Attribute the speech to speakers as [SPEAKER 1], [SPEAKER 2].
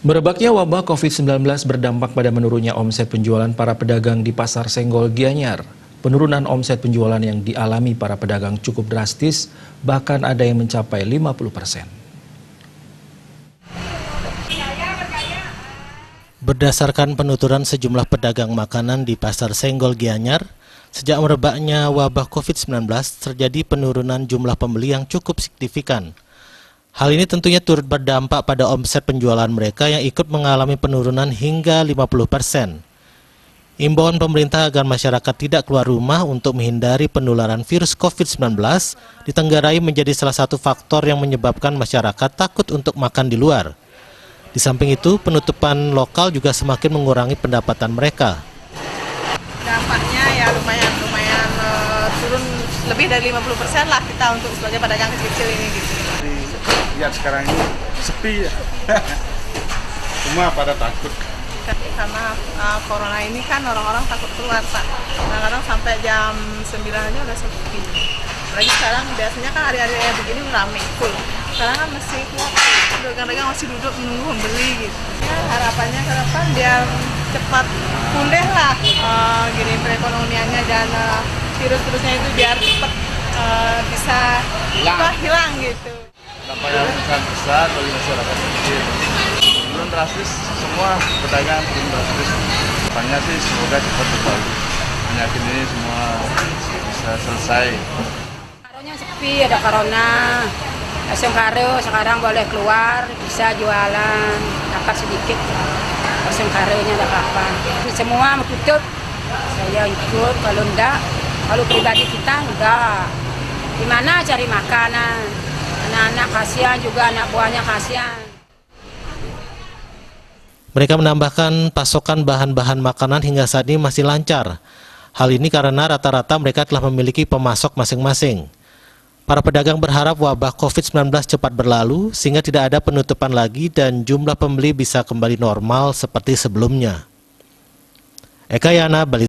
[SPEAKER 1] Merebaknya wabah COVID-19 berdampak pada menurunnya omset penjualan para pedagang di Pasar Senggol Gianyar. Penurunan omset penjualan yang dialami para pedagang cukup drastis, bahkan ada yang mencapai 50%.
[SPEAKER 2] Berdasarkan penuturan sejumlah pedagang makanan di Pasar Senggol Gianyar, sejak merebaknya wabah COVID-19 terjadi penurunan jumlah pembeli yang cukup signifikan. Hal ini tentunya turut berdampak pada omset penjualan mereka yang ikut mengalami penurunan hingga 50%. Imbauan pemerintah agar masyarakat tidak keluar rumah untuk menghindari penularan virus COVID-19 ditenggarai menjadi salah satu faktor yang menyebabkan masyarakat takut untuk makan di luar. Di samping itu, penutupan lokal juga semakin mengurangi pendapatan mereka.
[SPEAKER 3] Dampaknya ya lumayan turun lebih dari 50% lah kita untuk sebagai pedagang kecil-kecil ini gitu.
[SPEAKER 4] Lihat sekarang ini sepi ya. Semua pada takut.
[SPEAKER 3] Karena corona ini kan orang-orang takut keluar, Pak. Kadang-kadang sampai jam 9 aja udah sepi. Apalagi sekarang biasanya kan hari-hari begini rame, full. Sekarang kan masih pedagang-pedagang masih duduk menunggu membeli gitu. Ya, harapannya ke depan biar cepat pulih lah gini perekonomiannya dan virus-virusnya itu biar cepat bisa hilang gitu.
[SPEAKER 4] Dampaknya sangat besar bagi masyarakat kecil. Turun drastis, semua pedagang turun drastis. Harapannya sih semoga cepat berlalu. Penyakit ini semua bisa selesai.
[SPEAKER 5] Karonya sepi, ada corona. Asam karo sekarang boleh keluar, bisa jualan, dapat sedikit. Asam karonya ada apa? Semua tutup. Saya ikut, kalau enggak, kalau pribadi kita enggak. Gimana cari makanan? Anak-anak kasihan juga, anak buahnya kasihan.
[SPEAKER 2] Mereka menambahkan pasokan bahan-bahan makanan hingga saat ini masih lancar. Hal ini karena rata-rata mereka telah memiliki pemasok masing-masing. Para pedagang berharap wabah COVID-19 cepat berlalu sehingga tidak ada penutupan lagi dan jumlah pembeli bisa kembali normal seperti sebelumnya. Eka Yana, Bali.